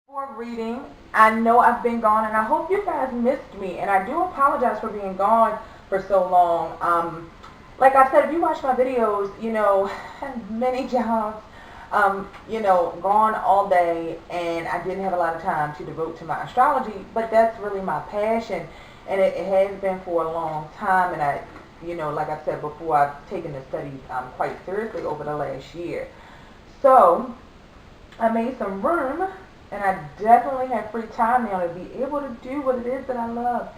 For reading. I know I've been gone, and I hope you guys missed me. And I do apologize for being gone for so long. Like I said, if you watch my videos, had many jobs, gone all day, and I didn't have a lot of time to devote to my astrology. But that's really my passion, and it has been for a long time. And like I said before, I've taken the studies quite seriously over the last year. So I made some room, and I definitely have free time now to be able to do what it is that I love.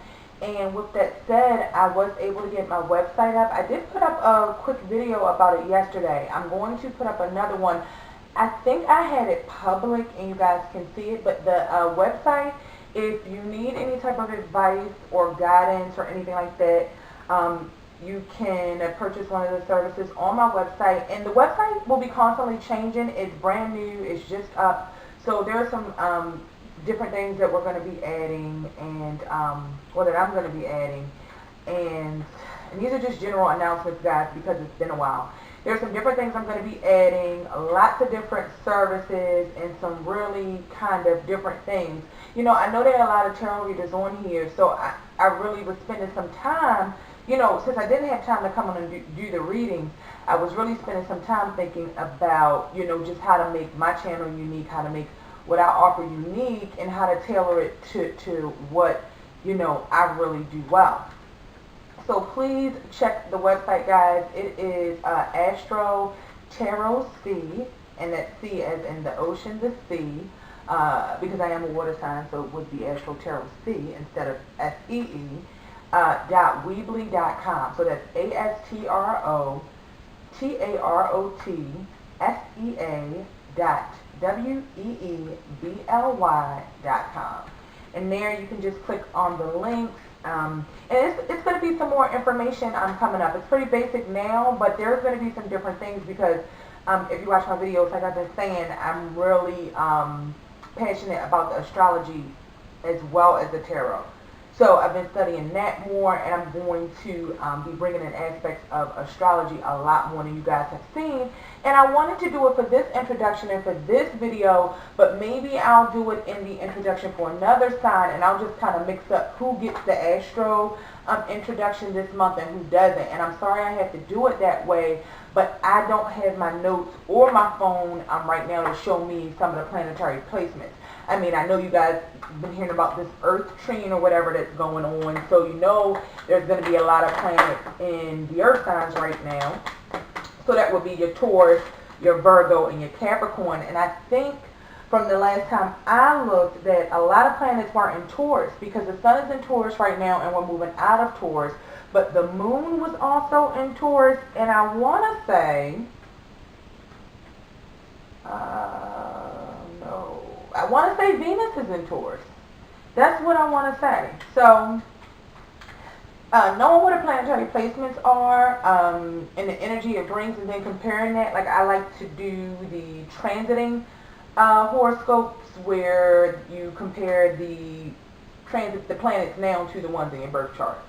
And with that said, I was able to get my website up. I did put up a quick video about it yesterday. I'm going to put up another one. I think I had it public and you guys can see it, but the website, if you need any type of advice or guidance or anything like that, you can purchase one of the services on my website. And the website will be constantly changing. It's brand new. It's just up. So there are some different things that we're going to be adding, and or that I'm going to be adding. And these are just general announcements, guys, because it's been a while. There's some different things I'm going to be adding, lots of different services, and some really kind of different things. I know there are a lot of tarot readers on here, so I really was spending some time, since I didn't have time to come on and do the readings, I was really spending some time thinking about, just how to make my channel unique, how to make what I offer unique, and how to tailor it to what, I really do well. So please check the website, guys. It is Astro Tarot C, and that's C as in the ocean, the sea, because I am a water sign, so it would be Astro Tarot C instead of SEE, .weebly.com. So that's ASTROTAROTSEA .weebly.com. And there you can just click on the links. And it's going to be some more information coming up. It's pretty basic now, but there's going to be some different things because if you watch my videos, like I've been saying, I'm really passionate about the astrology as well as the tarot. So I've been studying that more, and I'm going to be bringing in aspects of astrology a lot more than you guys have seen. And I wanted to do it for this introduction and for this video, but maybe I'll do it in the introduction for another sign, and I'll just kind of mix up who gets the astro introduction this month and who doesn't. And I'm sorry I have to do it that way, but I don't have my notes or my phone right now to show me some of the planetary placements. I mean, I know you guys have been hearing about this Earth trine or whatever that's going on, so there's going to be a lot of planets in the Earth signs right now. So that would be your Taurus, your Virgo, and your Capricorn. And I think from the last time I looked that a lot of planets weren't in Taurus because the sun is in Taurus right now and we're moving out of Taurus. But the moon was also in Taurus, and I want to say, no, I want to say Venus is in Taurus. That's what I want to say. So, knowing what the planetary placements are and the energy it brings, and then comparing that, like I like to do the transiting horoscopes where you compare the planets now to the ones in your birth chart.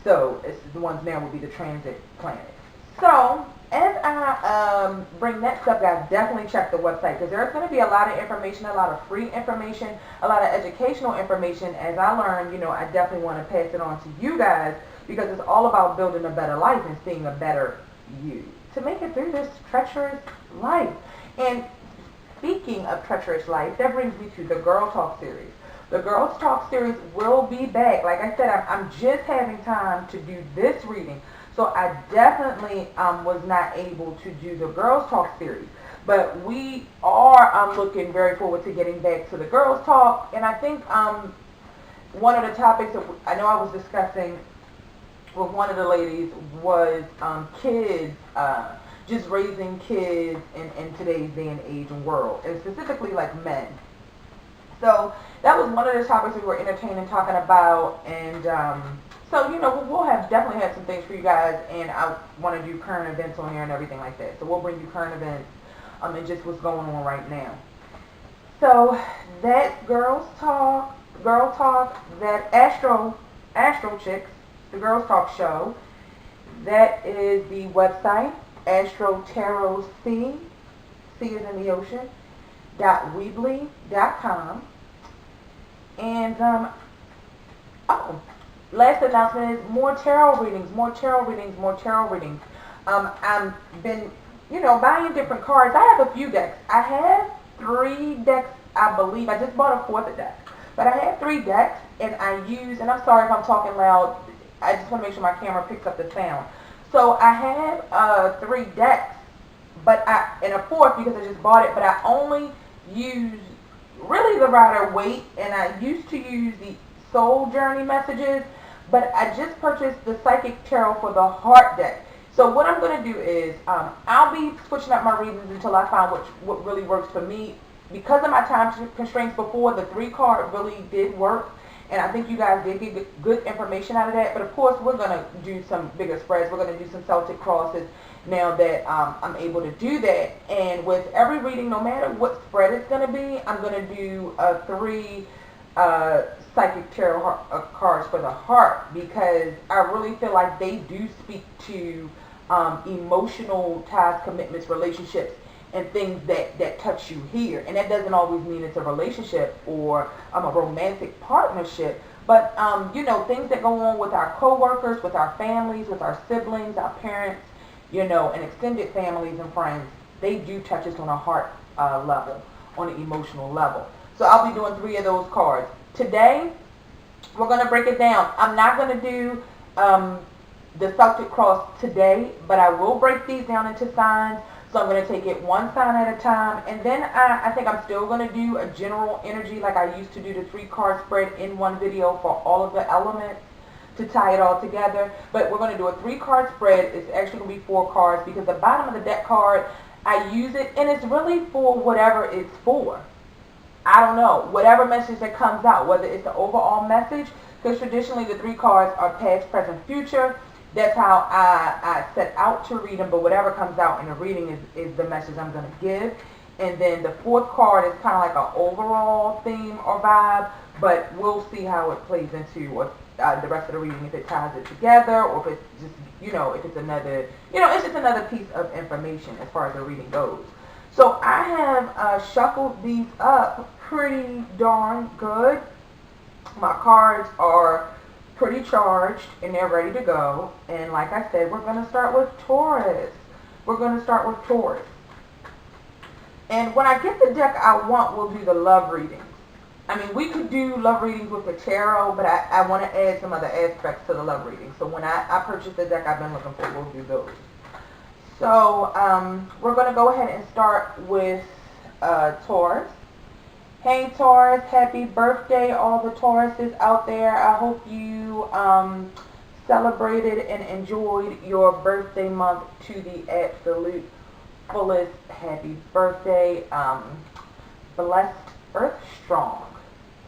So the ones now will be the transit planets. So as I bring that stuff, guys, definitely check the website because there's going to be a lot of information, a lot of free information, a lot of educational information. As I learn, I definitely want to pass it on to you guys because it's all about building a better life and seeing a better you to make it through this treacherous life. And speaking of treacherous life, that brings me to the Girl Talk series. The Girls Talk series will be back. Like I said, I'm just having time to do this reading. So I definitely was not able to do the Girls Talk series. But we are looking very forward to getting back to the Girls Talk. And I think one of the topics that I know I was discussing with one of the ladies was kids, just raising kids in today's day and age and world. And specifically like men. So that was one of the topics we were entertaining talking about, and so we'll definitely have some things for you guys, and I want to do current events on here and everything like that. So we'll bring you current events and just what's going on right now. So that's Girl Talk, that Astro Chicks, the Girls Talk show. That is the website, Astro Tarot C. C is in the ocean. taurus.weebly.com. And oh, last announcement is more tarot readings, more tarot readings, more tarot readings. I've been, buying different cards. I have a few decks. I have 3 decks, I believe. I just bought a 4th deck. But I have 3 decks, and and I'm sorry if I'm talking loud. I just want to make sure my camera picks up the sound. So I have 3 decks, and a 4th because I just bought it, but I only use really the Rider-Waite, and I used to use the Soul Journey messages, but I just purchased the Psychic Tarot for the Heart deck. So what I'm going to do is I'll be switching up my readings until I find what really works for me. Because of my time constraints before, the 3 card really did work, and I think you guys did get good information out of that. But of course, we're going to do some bigger spreads. We're going to do some Celtic crosses now that I'm able to do that. And with every reading, no matter what spread it's going to be, I'm going to do 3 Psychic Tarot cards for the heart, because I really feel like they do speak to emotional ties, commitments, relationships, and things that touch you here. And that doesn't always mean it's a relationship or a romantic partnership, but things that go on with our co-workers, with our families, with our siblings, our parents, and extended families and friends. They do touch us on a heart level, on an emotional level. So I'll be doing 3 of those cards. Today, we're going to break it down. I'm not going to do the Celtic Cross today, but I will break these down into signs. So I'm going to take it one sign at a time, and then I think I'm still going to do a general energy like I used to do the 3-card spread in one video for all of the elements to tie it all together. But we're going to do a 3-card spread. It's actually going to be 4 cards because the bottom of the deck card, I use it, and it's really for whatever it's for. I don't know, whatever message that comes out, whether it's the overall message, because traditionally the 3 cards are past, present, future. That's how I set out to read them, but whatever comes out in the reading is the message I'm going to give. And then the 4th card is kind of like an overall theme or vibe, but we'll see how it plays into the rest of the reading, if it ties it together, or if it's just, if it's another, it's just another piece of information as far as the reading goes. So I have shuffled these up pretty darn good. My cards are pretty charged and they're ready to go. And like I said, we're going to start with Taurus. And when I get the deck I want, we'll do the love readings. I mean, we could do love readings with the tarot, but I want to add some other aspects to the love reading. So when I purchase the deck I've been looking for, we'll do those. So we're going to go ahead and start with Taurus. Hey Taurus, happy birthday, all the Tauruses out there. I hope you celebrated and enjoyed your birthday month to the absolute fullest. Happy birthday. Blessed, earth strong,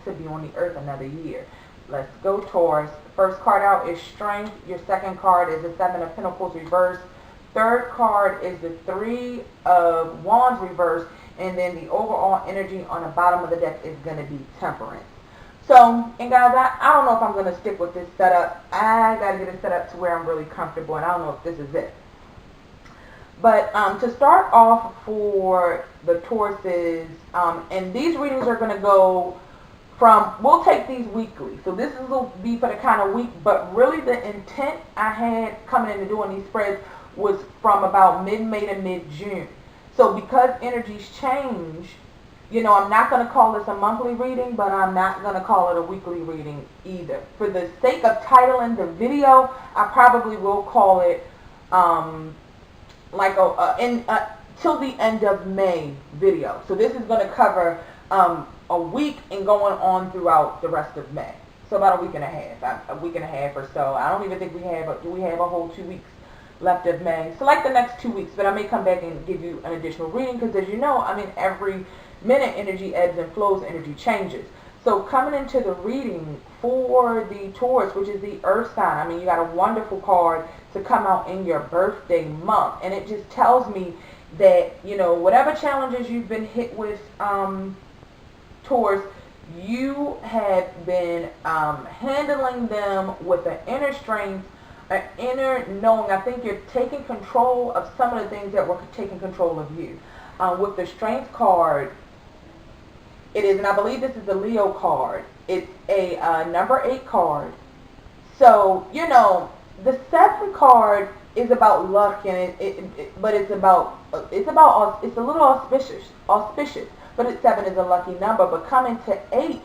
to be on the earth another year. Let's go Taurus. First card out is Strength. Your second card is the 7 of Pentacles reversed. Third card is the 3 of Wands reversed. And then the overall energy on the bottom of the deck is going to be Temperance. So, and guys, I don't know if I'm going to stick with this setup. I got to get it set up to where I'm really comfortable, and I don't know if this is it. But to start off for the Tauruses, and these readings are going to go from, we'll take these weekly. So this will be for the kind of week, but really the intent I had coming into doing these spreads was from about mid-May to mid-June. So because energies change, I'm not going to call this a monthly reading, but I'm not going to call it a weekly reading either. For the sake of titling the video, I probably will call it like till the end of May video. So this is going to cover a week and going on throughout the rest of May. So about a week and a half or so. I don't even think do we have a whole 2 weeks left of May. So like the next 2 weeks, but I may come back and give you an additional reading because, as you know, every minute energy ebbs and flows, energy changes. So coming into the reading for the Taurus, which is the earth sign, you got a wonderful card to come out in your birthday month, and it just tells me that, whatever challenges you've been hit with, Taurus, you have been handling them with an inner strength, an inner knowing. I think you're taking control of some of the things that were taking control of you. With the Strength card, It is, and I believe this is the Leo card. It's a number 8 card. So, the 7 card is about luck, and but it's a little auspicious. But 7 is a lucky number. But coming to 8,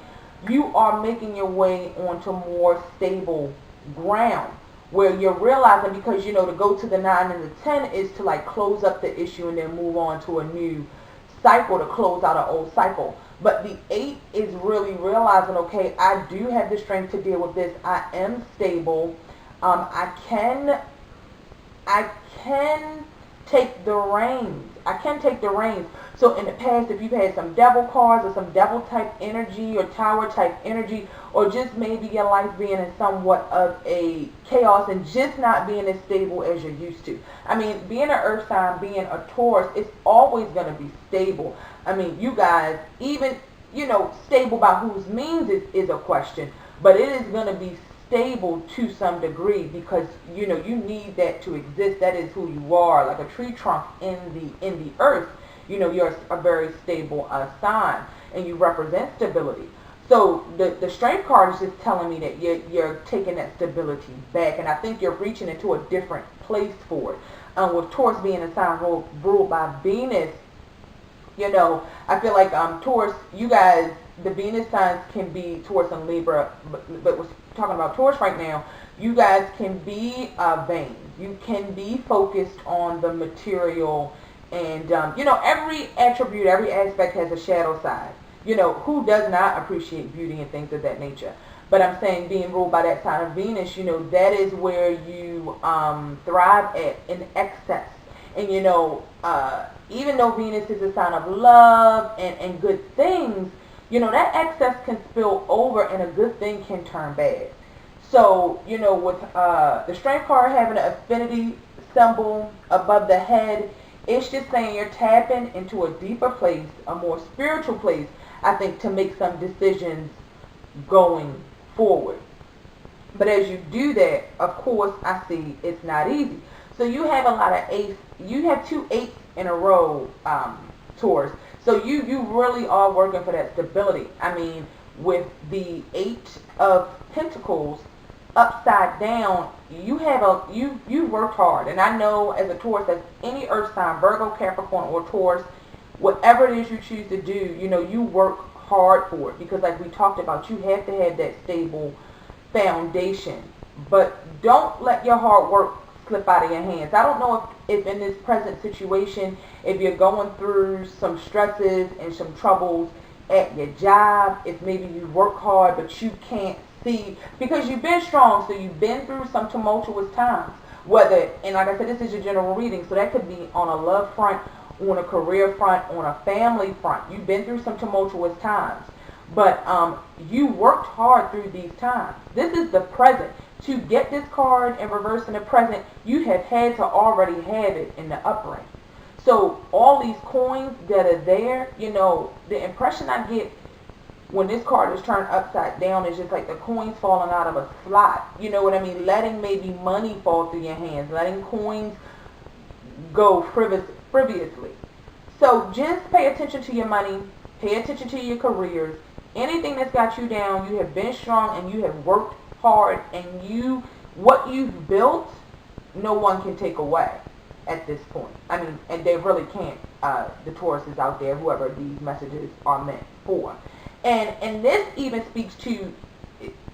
you are making your way onto more stable ground, where you're realizing, because to go to the 9 and the 10 is to like close up the issue and then move on to a new cycle, to close out an old cycle. But the 8 is really realizing, okay, I do have the strength to deal with this. I am stable. I can take the reins. I can take the reins. So in the past, if you've had some devil cards or some devil type energy or tower type energy, or just maybe your life being in somewhat of a chaos and just not being as stable as you're used to. I mean, being an earth sign, being a Taurus, it's always going to be stable. I mean, you guys, even, stable by whose means is a question, but it is going to be stable to some degree, because you need that to exist. That is who you are, like a tree trunk in the earth. You're a very stable sign, and you represent stability. So the strength card is just telling me that you're taking that stability back, and I think you're reaching into a different place for it. With Taurus being a sign ruled by Venus, I feel like Taurus, you guys, the Venus signs can be Taurus and Libra, but we're talking about Taurus right now. You guys can be vain. You can be focused on the material, and every attribute, every aspect has a shadow side. Who does not appreciate beauty and things of that nature? But I'm saying, being ruled by that sign of Venus, that is where you thrive at, in excess. And even though Venus is a sign of love and good things, that excess can spill over, and a good thing can turn bad. So, with the strength card having an affinity symbol above the head, it's just saying you're tapping into a deeper place, a more spiritual place, I think, to make some decisions going forward. But as you do that, of course, I see it's not easy. So you have a lot of 8s. You have 2 8s in a row, Taurus. So you really are working for that stability. I mean, with the 8 of Pentacles upside down, you worked hard. And I know, as a Taurus, as any earth sign, Virgo, Capricorn, or Taurus, whatever it is you choose to do, you work hard for it, because like we talked about, you have to have that stable foundation. But don't let your hard work slip out of your hands. I don't know if in this present situation, if you're going through some stresses and some troubles at your job, if maybe you work hard but you can't see, because you've been strong, so you've been through some tumultuous times. And like I said, this is your general reading, so that could be on a love front, on a career front, on a family front. You've been through some tumultuous times, but you worked hard through these times. This is the present. To get this card in reverse in the present, you have had to already have it in the upright. So all these coins that are there, the impression I get when this card is turned upside down is just like the coins falling out of a slot. You know what I mean? Letting maybe money fall through your hands, letting coins go frivolously. So just pay attention to your money, pay attention to your careers. Anything that's got you down, you have been strong and you have worked hard, and what you've built, no one can take away at this point. I mean, and they really can't. The Tauruses out there, whoever these messages are meant for. And this even speaks to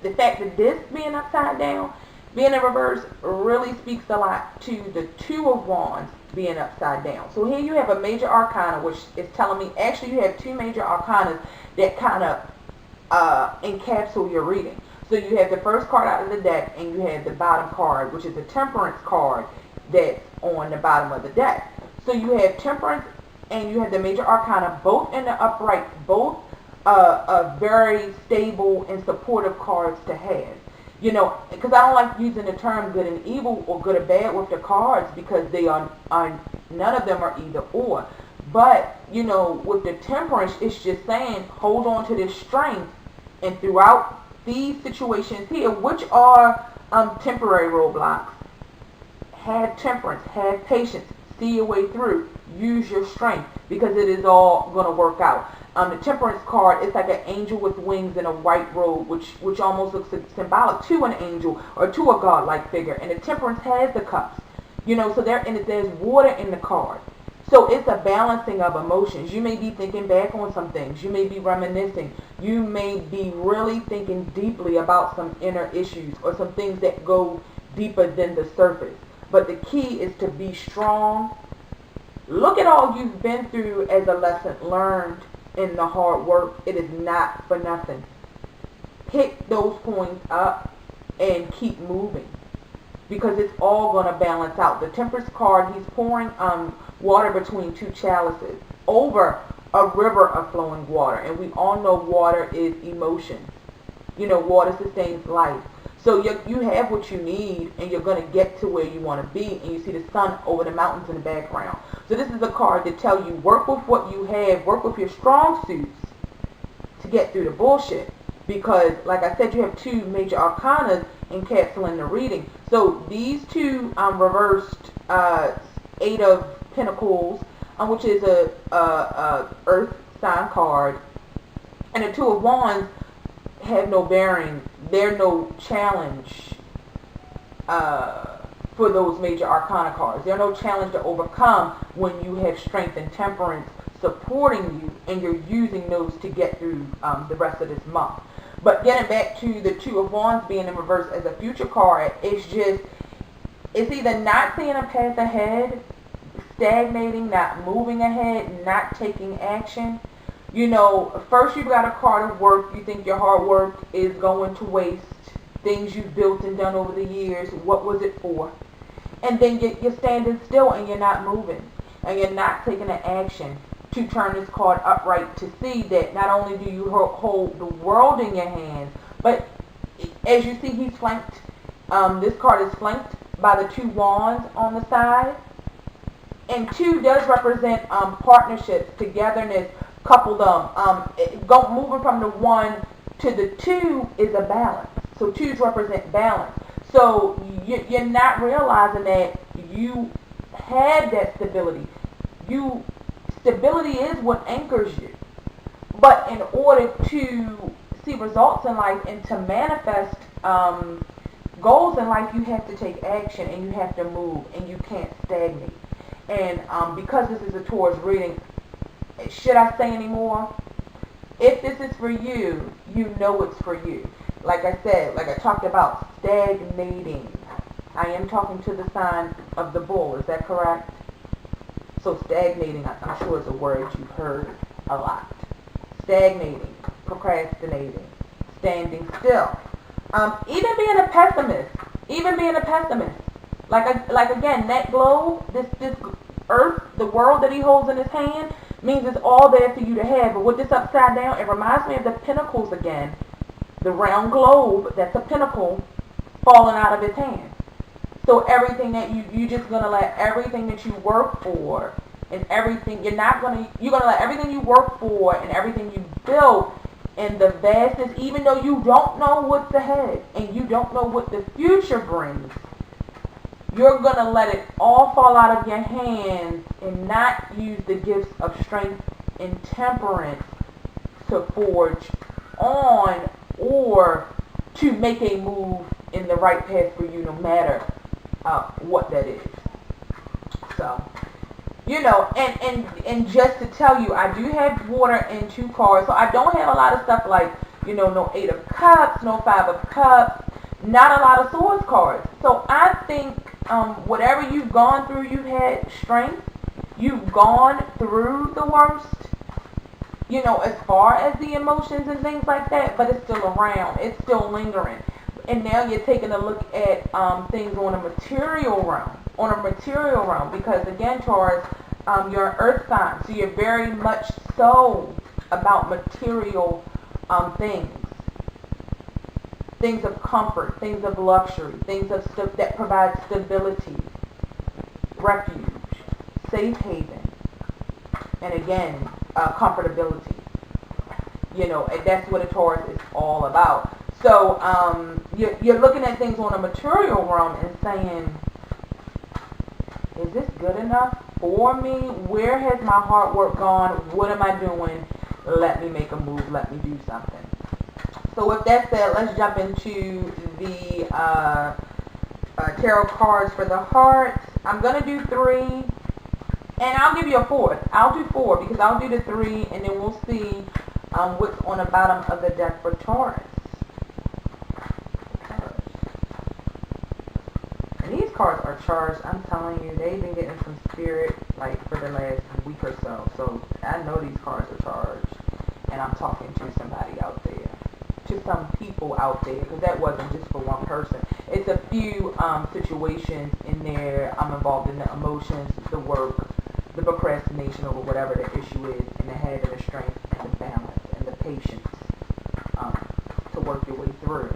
the fact that this being upside down, being in reverse, really speaks a lot to the 2 of Wands being upside down. So here you have a major arcana, which is telling me, actually you have 2 major arcanas that kind of encapsulate your reading. So you have the first card out of the deck, and you have the bottom card, which is the Temperance card that's on the bottom of the deck. So you have Temperance and you have the major arcana, both in the upright, both very stable and supportive cards to have. Because I don't like using the term good and evil or good or bad with the cards, because they are none of them are either or. But, with the Temperance, it's just saying, hold on to this strength, and throughout these situations here, which are temporary roadblocks, have temperance, have patience, See your way through. Use your strength because it is all going to work out. The Temperance card, it's like an angel with wings in a white robe, which almost looks symbolic to an angel or to a godlike figure. And the Temperance has the cups, so there's water in the card. So it's a balancing of emotions. You may be thinking back on some things. You may be reminiscing. You may be really thinking deeply about some inner issues or some things that go deeper than the surface. But the key is to be strong. Look at all you've been through as a lesson learned in the hard work. It is not for nothing. Pick those points up and keep moving because it's all going to balance out. The Temperance card, he's pouring water between two chalices over a river of flowing water. And we all know water is emotion. Water sustains life. So you have what you need, and you're going to get to where you want to be, and you see the sun over the mountains in the background. So this is a card to tell you, work with what you have, work with your strong suits to get through the bullshit. Because, like I said, you have two major arcanas encapsulating the reading. So these two reversed Eight of Pentacles, which is a Earth sign card, and the Two of Wands have no bearing. They're no challenge for those major arcana cards. They're no challenge to overcome when you have strength and temperance supporting you, and you're using those to get through the rest of this month. But getting back to the Two of Wands being in reverse as a future card, it's either not seeing a path ahead, stagnating, not moving ahead, not taking action. First you've got a card of work. You think your hard work is going to waste. Things you've built and done over the years. What was it for? And then you're standing still and you're not moving. And you're not taking an action to turn this card upright to see that not only do you hold the world in your hands, but as you see, he's flanked. This card is flanked by the Two Wands on the side. And two does represent partnerships, togetherness, coupledom. Moving from the one to the two is a balance. So twos represent balance. So you're not realizing that you have that stability. Stability is what anchors you. But in order to see results in life and to manifest goals in life, you have to take action and you have to move and you can't stagnate. And because this is a Taurus reading, should I say any more? If this is for you, you know it's for you. Like I said, like I talked about stagnating. I am talking to the sign of the bull. Is that correct? So stagnating, I'm sure is a word you've heard a lot. Stagnating, procrastinating, standing still. Even being a pessimist. Like again, that globe, this earth, the world that he holds in his hand, means it's all there for you to have. But with this upside down, it reminds me of the pentacles again. The round globe, that's a pentacle falling out of his hand. So everything that you're just going to let everything that you work for and everything, you're going to let everything you work for and everything you build and the vastness, even though you don't know what's ahead and you don't know what the future brings, you're going to let it all fall out of your hands and not use the gifts of strength and temperance to forge on or to make a move in the right path for you, no matter what that is. So, and just to tell you, I do have water in 2 cards, so I don't have a lot of stuff like, no 8 of Cups, no 5 of Cups, not a lot of Swords cards. So I think whatever you've gone through, you've had strength, you've gone through the worst, as far as the emotions and things like that, but it's still around, it's still lingering. And now you're taking a look at things on a material realm, because again, Taurus, you're an earth sign, so you're very much so about material things of comfort, things of luxury, things that provide stability, refuge, safe haven, and again, comfortability. And that's what a Taurus is all about. So you're looking at things on a material realm and saying, is this good enough? for me? Where has my hard work gone? What am I doing? Let me make a move. Let me do something. So with that said, let's jump into the tarot cards for the heart. I'm going to do 3, and I'll give you a 4th. I'll do 4 because I'll do the 3, and then we'll see what's on the bottom of the deck for Taurus. And these cards are charged. I'm telling you, they've been getting some spirit like for the last week or so. So I know these cards are charged, and I'm talking to somebody out there, to some people out there, because that wasn't just for one person. It's a few situations in there. I'm involved in the emotions, the work, the procrastination over whatever the issue is, and the having the strength and the balance and the patience to work your way through.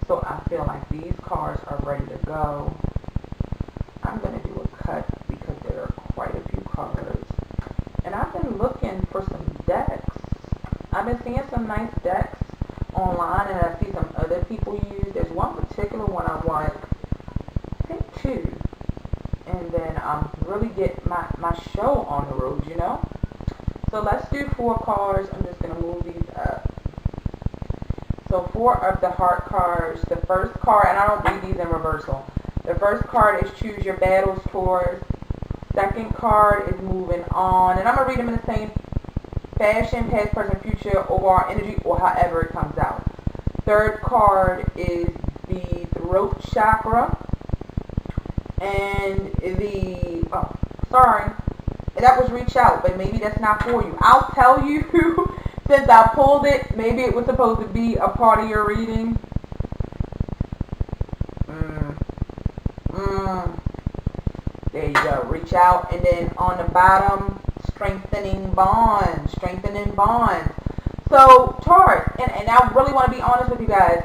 So I feel like these cards are ready to go. I'm going to do a cut because there are quite a few cards. And I've been looking for some decks. I've been seeing some nice decks online, and I see some other people use. There's one particular one I want. I think 2. And then really get my show on the road, you know? So let's do 4 cards. I'm just going to move these up. So 4 of the heart cards. The first card, and I don't read these in reversal. The first card is choose your battles, Taurus. Second card is moving on. And I'm going to read them in the same fashion, past, present, future, overall energy, or however it comes out. Third card is the throat chakra. And that was reach out, but maybe that's not for you. I'll tell you, since I pulled it, maybe it was supposed to be a part of your reading. There you go, reach out. And then on the bottom, strengthening bonds. So Taurus, and I really want to be honest with you guys,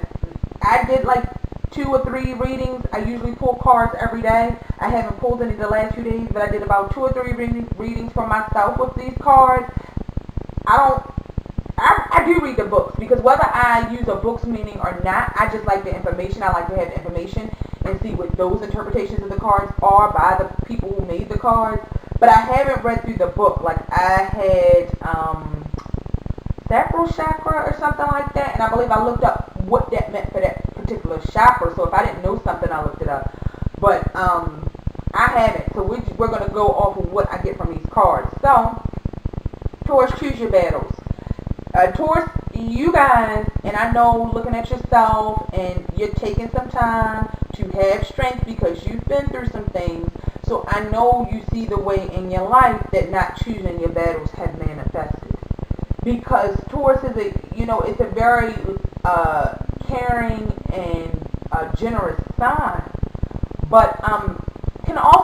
I did like 2 or 3 readings. I usually pull cards every day. I haven't pulled any the last few days, but I did about 2 or 3 readings for myself with these cards. I do read the books, because whether I use a book's meaning or not, I just like the information. I like to have the information and see what those interpretations of the cards are by the people who made the cards. But I haven't read through the book. Like I had sacral chakra or something like that, and I believe I looked up what that meant for that particular chakra. So if I didn't know something, I looked it up. But I haven't. So we're going to go off of what I get from these cards. So Taurus, choose your battles. Taurus, you guys, and I know looking at yourself, and you're taking some time to have strength because you've been through some things. So I know you see the way in your life that not choosing your battles have manifested. Because Taurus is it's a very caring and generous sign. But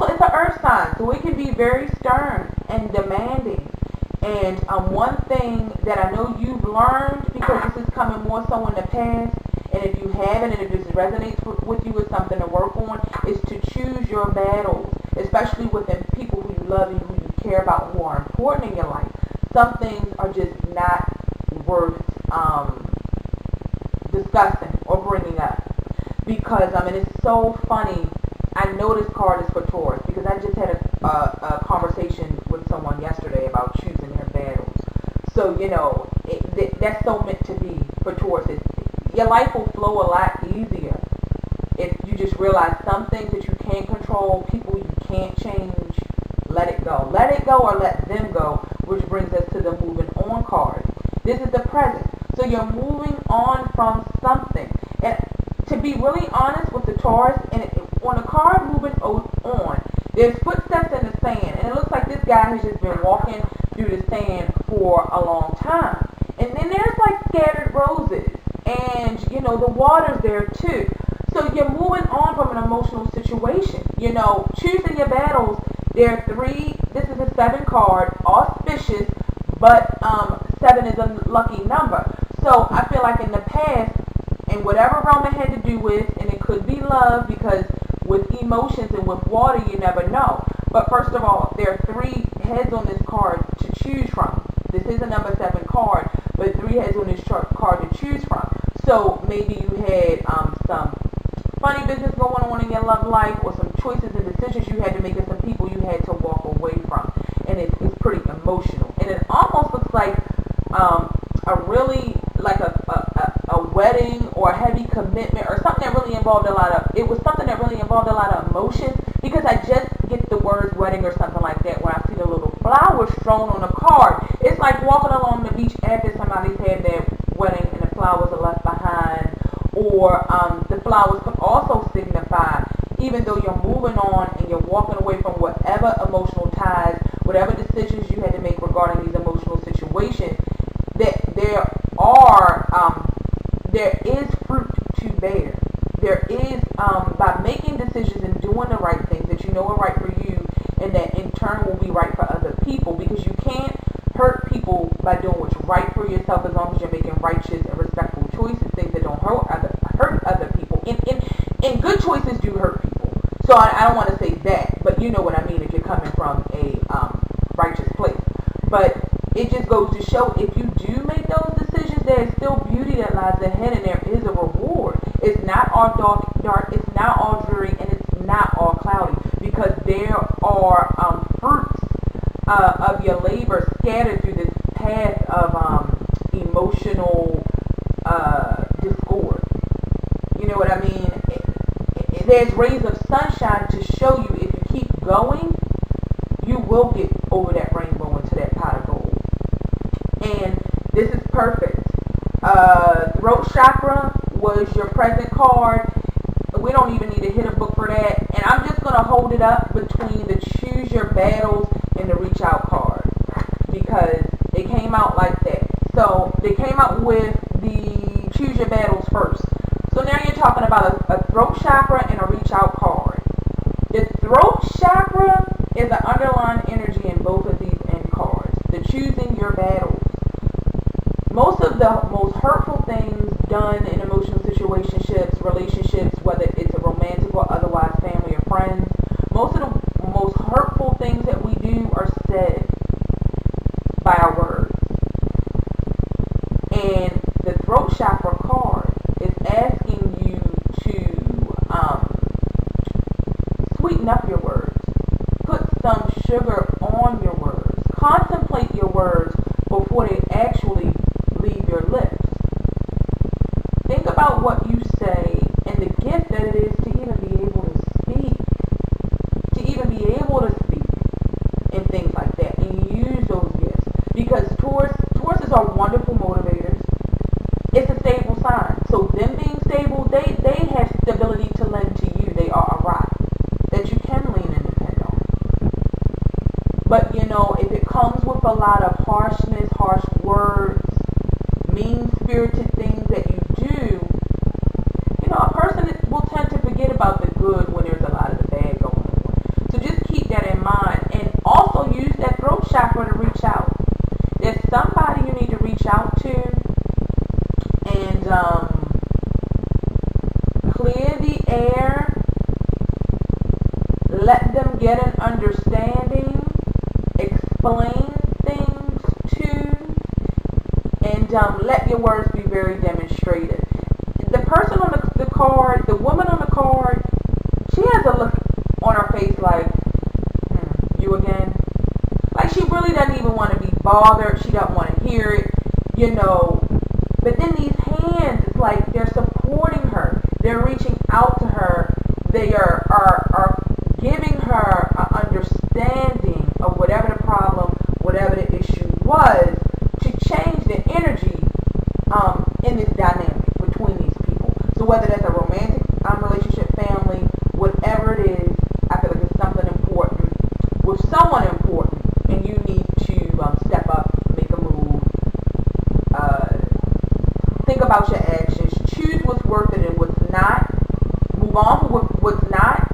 it's an earth sign, so it can be very stern and demanding. And one thing that I know you've learned, because this is coming more so in the past, and if you haven't, and it just resonates with you as something to work on, is to choose your battles, especially with the people who you love and who you care about, who are important in your life. Some things are just not worth discussing or bringing up. Because, it's so funny. I know this card is for Taurus because I just had a conversation with someone yesterday about choosing their battles. So, that's so meant to be for Taurus. Your life will flow a lot easier if you just realize some things that you can't control, people you can't change, let it go. Let it go or let them go, which brings us to the moving on card. This is the present. So you're moving on from something. And to be really honest with the Taurus, and on a card moving on, there's footsteps in the sand, and it looks like this guy has just been walking through the sand for a long time. And then there's like scattered roses, and the water's there too. So you're moving on from an emotional situation. Choosing your battles. There are 3. This is a 7 card, auspicious, but 7 is a lucky number. So I feel like in the past, and whatever realm it had to do with, and it could be love, because with emotions and with water, you never know. But first of all, there are 3 heads on this card to choose from. This is a number 7 card, but 3 heads on this card to choose from. So maybe you had some funny business going on in your love life, or some choices and decisions you had to make, and some people you had to walk away from. it was something that really involved a lot of emotion, because I just get the words wedding or something like that when I see the little flowers thrown on a card. It's like walking along the beach after somebody's had their wedding and the flowers are left behind. Or the flowers can also signify, even though you're moving on and you're walking away from whatever emotional ties, whatever decisions you had to make regarding these emotional situations, that there is fruit to bear. There is, by making decisions and doing the right things that you know are right for you, and that in turn will be right for other people, because you can't hurt people by doing what's right for yourself, as long as you're making righteous and respectful choices, things that don't hurt other people. And good choices do hurt people. So I don't want to say that, but you know what I mean if you're coming from a righteous place. But it just goes to show, if you do make those decisions, there is still beauty that lies ahead, and there is a reward. It's not all dark, it's not all dreary, and it's not all cloudy, because there are fruits of your labor scattered through this path of emotional discord. You know what I mean? There's rays of sunshine to show you, if you keep going, you will get over that rainbow into that pot of gold. And this is perfect. Throat chakra was your present card. We don't even need to hit a book for that. And I'm just going to hold it up between the choose your battles and the reach out card, because they came out like that. So they came out with the choose your battles first. So now you're talking about a throat chakra and a reach out card. The throat chakra is the underlying energy in both of these end cards. The choosing your battles. Most of the most hurtful things done in emotional situationships, relationships, whether it's a romantic or otherwise family or friends, most of the most hurtful things that we do are said by our words. And the throat chakra card is asking you to sweeten up your words. Put some sugar on your words. Contemplate your words before they actually leave your lips. Think about what you say and the gift that it is to even be able to speak. To even be able to speak and things like that, and use those gifts. Because Tauruses are wonderful motivators. It's a stable sign. So them being stable, they have stability to lend to you. They are a rock that you can lean and depend on. But you know, if it comes with a lot of harshness, harsh words, mean-spirited things that you do, you know, a person will tend to forget about the good when there's a lot of the bad going on. So just keep that in mind, and also use that throat chakra to reach out. There's somebody you need to reach out to, and clear the air, let them get an understanding, explain things to, and let your words be very demonstrated. The person on the card, the woman on the card, she has a look on her face like, you again? Like she really doesn't even want to be bothered. She doesn't want to hear it, you know. But then these hands, it's like they're supporting her. They're reaching out to her. They are giving her an understanding of whatever the problem, whatever the issue was, to change the energy in this dynamic between these people. So whether that's a romantic relationship, family, whatever it is, I feel like it's something important with someone important, and you need to step up, make a move, think about your actions, choose what's worth it and what's not, move on from what's not,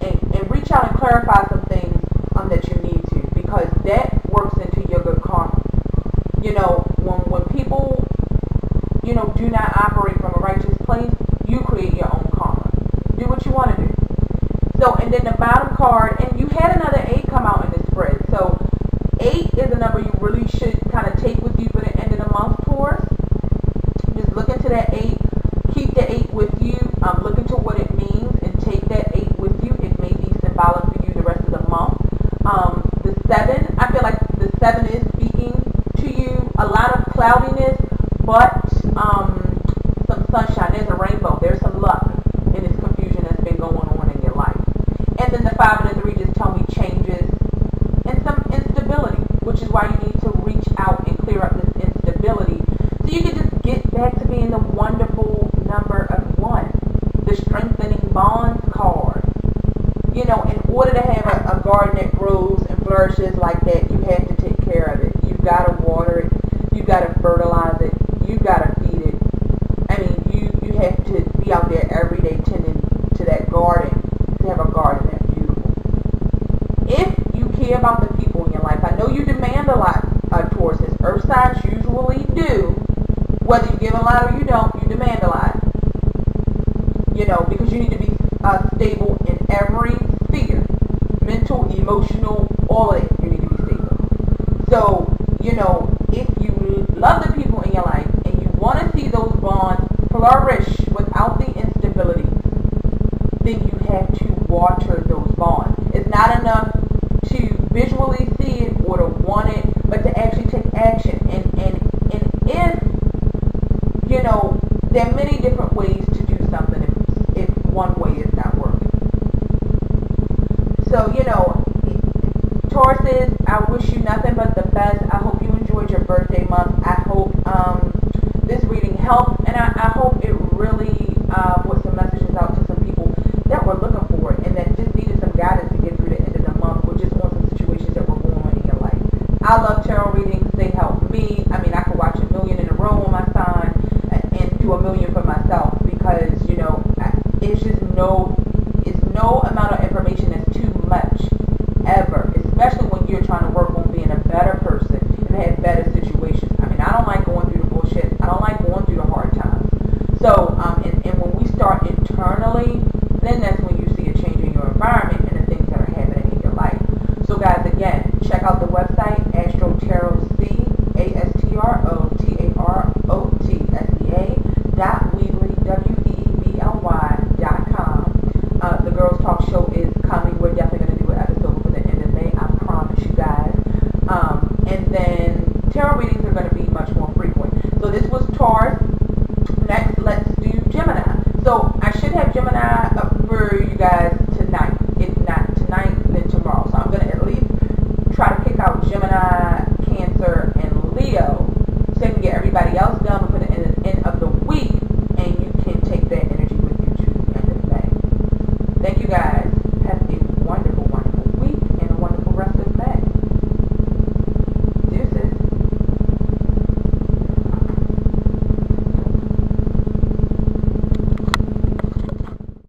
and reach out and clarify some things that you need to, because that works into your good karma. You know, when people, you know, do not operate from a righteous place, you create your own karma. Do what you want to do. So, and then the bottom card, and you had another 8 come out in this spread. So, 8 is a number you really should kind of take with you for the end of the month, Taurus. Just look into that 8. Keep the 8 with you. Look into what it means and take that 8 with you. It may be symbolic for you the rest of the month. The 7, I feel like the 7 is speaking to you. A lot of cloudiness, but some sunshine. There's a rainbow. There's some luck. like that, you have to take care of it. You've got to water it. You've got to fertilize it. You've got to feed it. I mean, you have to be out there every day tending to that garden, to have a garden that's beautiful. If you care about the people in your life, I know you demand a lot, Tauruses. Earth signs usually do. Whether you give a lot or you don't, you demand a lot. You know, because you need to be stable in every sphere. Mental, emotional, all of it, you need to be stable. So, you know, if you love the people in your life and you want to see those bonds flourish without the instability, then you have to water those bonds. It's not enough to visually see it or to want it, but to actually take action. And if, you know, there are many different ways to do something if one way is not working. So, you know, Tauruses, I wish you nothing but the best. I hope you enjoyed your birthday month. I hope this reading helped, and I hope it really put some messages out to some people that were looking for it and that just needed some guidance to get through the end of the month, or just on some situations that were going on in your life. I love tarot readings. They help me. I mean, I could watch a million in a row on my sign and do a million for myself, because, you know, it's just no amount of information that's too much ever, especially when you're trying to work on being a better person and have better situations. I mean, I don't like going through the bullshit. I don't like going through the hard times. So, and when we start internally, then that's when you see a change in your environment and the things that are happening in your life. So guys, again, check out the website, Astro Tarot